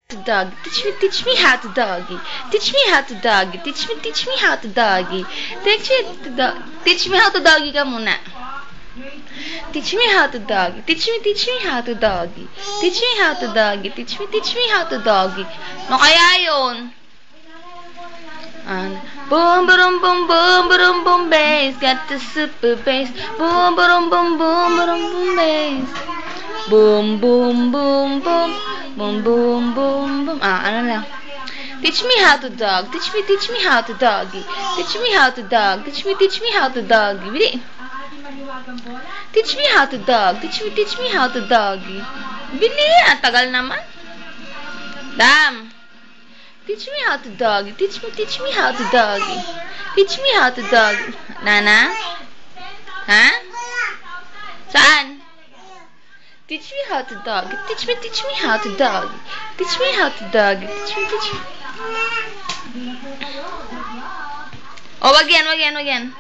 Dog. Teach me how to doggy. Teach me how to doggy. Teach me how to doggy. Teach me how to doggy ka muna. Teach me how to doggy. Teach me how to doggy. Teach me how to doggy. Teach me how to doggy. No kaya yun? Boom, boom, boom, boom, boom, boom, bass. Got the super bass. Boom, boom, boom, boom, boom, boom, bass. Boom, boom, boom, boom. Boom, boom, boom, boom. Ano lang. Teach me how to dog. Teach me how to doggy. Teach me how to dog. Teach me how to doggy. Bili. Teach me how to dog. Teach me how to doggy. Bili. Ang tagal naman. Dam. Teach me how to doggy. Teach me how to doggy. Teach me how to doggy. Nana? Ha? Saan? Teach me how to doggy. Teach me how to doggy. Teach me how to doggy. Teach me. Oh, wag yan.